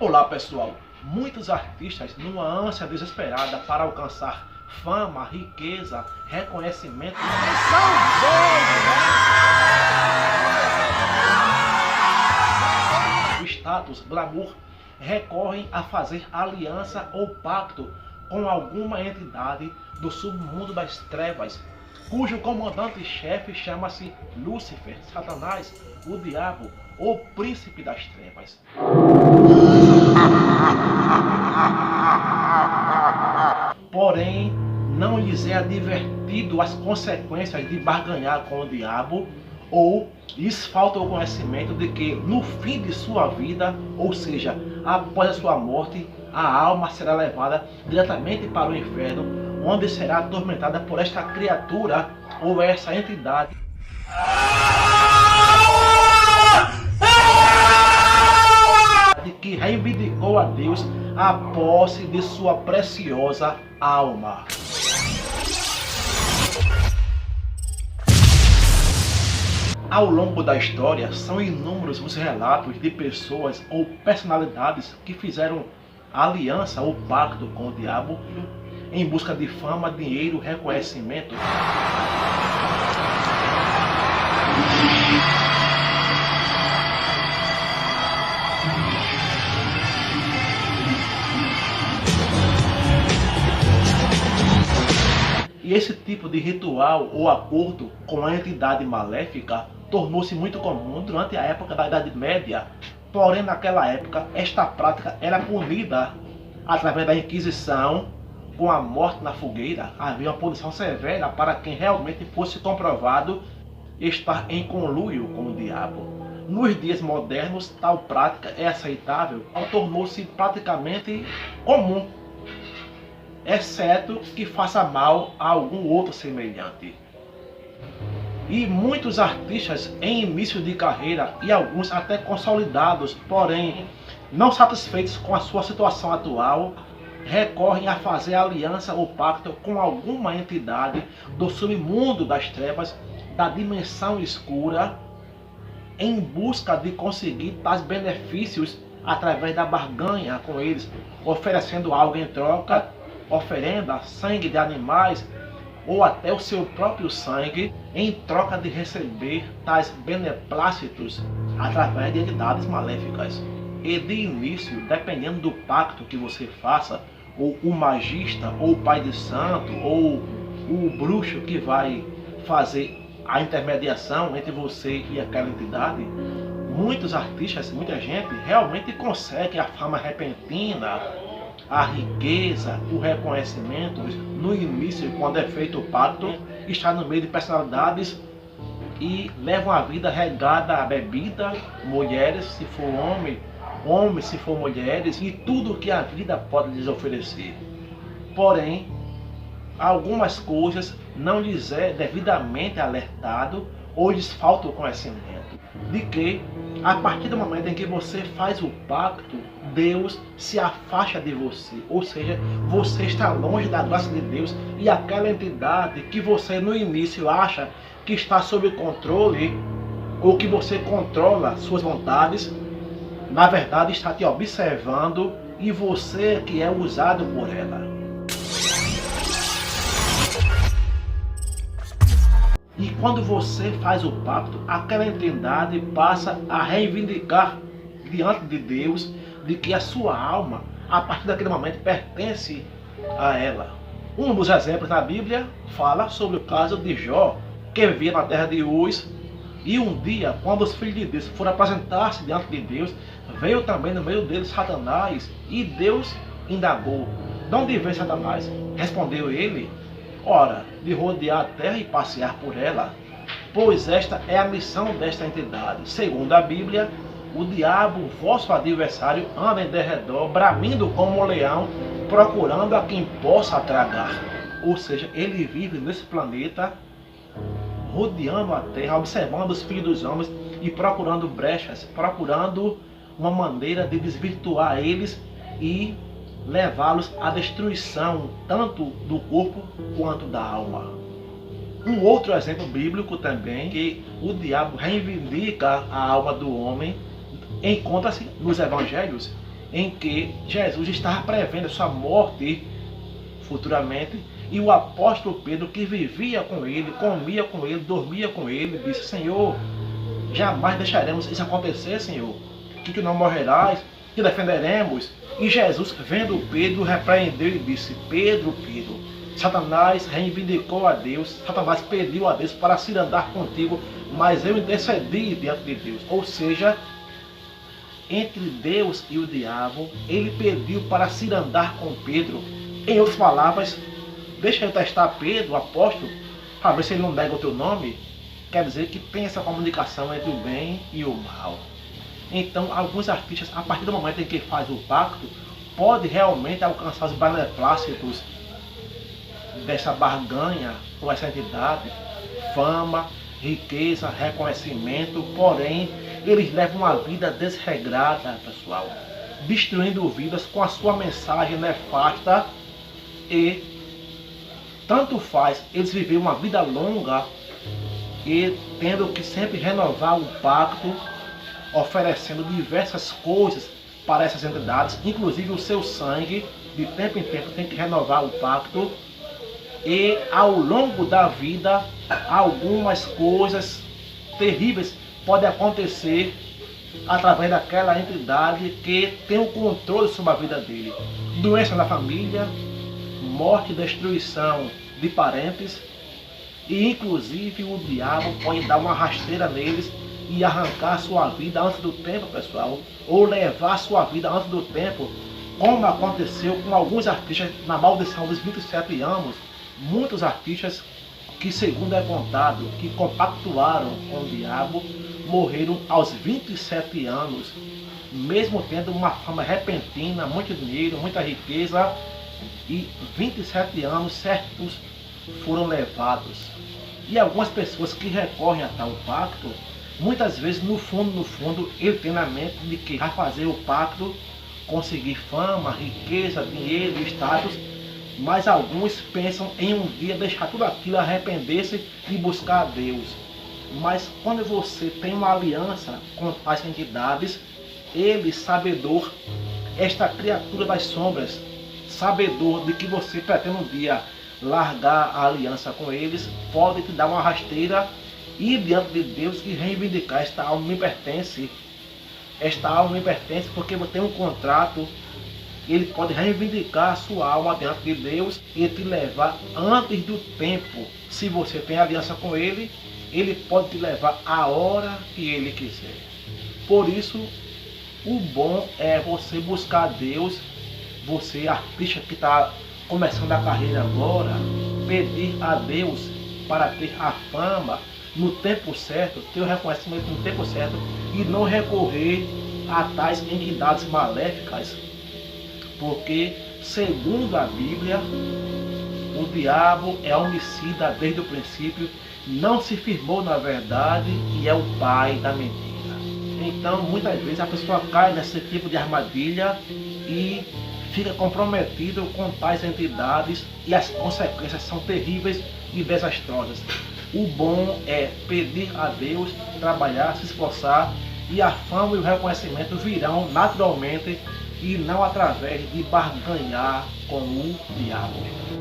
Olá pessoal, muitos artistas numa ânsia desesperada para alcançar fama, riqueza, reconhecimento, o status, glamour, recorrem a fazer aliança ou pacto com alguma entidade do submundo das trevas, cujo comandante-chefe chama-se Lúcifer, Satanás, o diabo, ou príncipe das trevas. Porém, não lhes é advertido as consequências de barganhar com o diabo, ou lhes falta o conhecimento de que no fim de sua vida, ou seja, após a sua morte, a alma será levada diretamente para o inferno, onde será atormentada por esta criatura ou essa entidade que reivindicou a Deus a posse de sua preciosa alma. Ao longo da história, são inúmeros os relatos de pessoas ou personalidades que fizeram aliança ou pacto com o diabo em busca de fama, dinheiro, reconhecimento. E esse tipo de ritual ou acordo com a entidade maléfica tornou-se muito comum durante a época da Idade Média. Porém, naquela época, esta prática era punida através da Inquisição, com a morte na fogueira. Havia uma punição severa para quem realmente fosse comprovado estar em conluio com o diabo. Nos dias modernos, tal prática é aceitável, tornou-se praticamente comum, exceto que faça mal a algum outro semelhante. E muitos artistas em início de carreira, e alguns até consolidados, porém não satisfeitos com a sua situação atual, recorrem a fazer aliança ou pacto com alguma entidade do submundo das trevas, da dimensão escura, em busca de conseguir tais benefícios através da barganha com eles, oferecendo algo em troca, oferenda, sangue de animais ou até o seu próprio sangue, em troca de receber tais beneplácitos através de entidades maléficas. E de início, dependendo do pacto que você faça, ou o magista, ou o pai de santo, ou o bruxo que vai fazer a intermediação entre você e aquela entidade, muitos artistas, muita gente realmente consegue a fama repentina, a riqueza, o reconhecimento. No início, quando é feito o pacto, está no meio de personalidades e levam a vida regada a bebida, mulheres se for homem, homens se for mulheres, e tudo que a vida pode lhes oferecer. Porém, algumas coisas não lhes é devidamente alertado ou lhes falta o conhecimento de que, a partir do momento em que você faz o pacto, Deus se afasta de você, ou seja, você está longe da graça de Deus, e aquela entidade que você no início acha que está sob controle, ou que você controla suas vontades, na verdade está te observando, e você que é usado por ela. E quando você faz o pacto, aquela entidade passa a reivindicar diante de Deus de que a sua alma, a partir daquele momento, pertence a ela. Um dos exemplos na Bíblia fala sobre o caso de Jó, que vivia na terra de Uz, e um dia, quando os filhos de Deus foram apresentar-se diante de Deus, veio também no meio deles Satanás, e Deus indagou: de onde vem Satanás? Respondeu ele: ora, de rodear a terra e passear por ela, pois esta é a missão desta entidade. Segundo a Bíblia, o diabo, vosso adversário, anda em derredor, bramindo como um leão, procurando a quem possa tragar. Ou seja, ele vive nesse planeta, rodeando a terra, observando os filhos dos homens e procurando brechas, procurando uma maneira de desvirtuar eles e levá-los à destruição, tanto do corpo quanto da alma. Um outro exemplo bíblico também, que o diabo reivindica a alma do homem, encontra-se nos evangelhos. em que Jesus estava prevendo a sua morte futuramente, e o apóstolo Pedro, que vivia com ele, comia com ele, dormia com ele, disse: Senhor, jamais deixaremos isso acontecer, Senhor, que não morrerás, que defenderemos. E Jesus, vendo Pedro, repreendeu e disse: Pedro, Pedro, Satanás reivindicou a Deus, Satanás pediu a Deus para se andar contigo, mas eu intercedi diante de Deus. Ou seja, entre Deus e o diabo, ele pediu para se andar com Pedro. Em outras palavras, deixa eu testar Pedro, o apóstolo, para ver se ele não nega o teu nome. Quer dizer que tem essa comunicação entre o bem e o mal. Então, alguns artistas, a partir do momento em que faz o pacto, pode realmente alcançar os beneplácitos dessa barganha com essa entidade, fama, riqueza, reconhecimento, porém, eles levam uma vida desregrada, pessoal, destruindo vidas com a sua mensagem nefasta, e tanto faz eles viverem uma vida longa e tendo que sempre renovar o pacto, oferecendo diversas coisas para essas entidades, inclusive o seu sangue, de tempo em tempo tem que renovar o pacto, e ao longo da vida algumas coisas terríveis podem acontecer através daquela entidade que tem o controle sobre a vida dele. Doença na família, morte e destruição de parentes, e inclusive o diabo pode dar uma rasteira neles e arrancar a sua vida antes do tempo, pessoal, ou levar a sua vida antes do tempo, como aconteceu com alguns artistas na maldição dos 27 anos. Muitos artistas que, segundo é contado, que compactuaram com o diabo, morreram aos 27 anos, mesmo tendo uma fama repentina, muito dinheiro, muita riqueza, e 27 anos certos foram levados. E algumas pessoas que recorrem a tal pacto, muitas vezes no fundo, ele tem na mente de que vai fazer o pacto, conseguir fama, riqueza, dinheiro, status, mas alguns pensam em um dia deixar tudo aquilo, arrepender-se e buscar a Deus. Mas quando você tem uma aliança com as entidades, ele, sabedor, esta criatura das sombras, sabedor de que você pretende um dia largar a aliança com eles, pode te dar uma rasteira e diante de Deus e reivindicar: esta alma me pertence. Esta alma me pertence porque você tem um contrato. Ele pode reivindicar a sua alma diante de Deus e te levar antes do tempo. Se você tem aliança com ele, ele pode te levar a hora que ele quiser. Por isso, o bom é você buscar Deus. Você, artista que está começando a carreira agora, pedir a Deus para ter a fama no tempo certo, ter o reconhecimento no tempo certo, e não recorrer a tais entidades maléficas, porque, segundo a Bíblia, o diabo é homicida desde o princípio, não se firmou na verdade e é o pai da mentira. Então, muitas vezes a pessoa cai nesse tipo de armadilha e fica comprometido com tais entidades, e as consequências são terríveis e desastrosas. O bom é pedir a Deus, trabalhar, se esforçar, e a fama e o reconhecimento virão naturalmente e não através de barganhar com o diabo.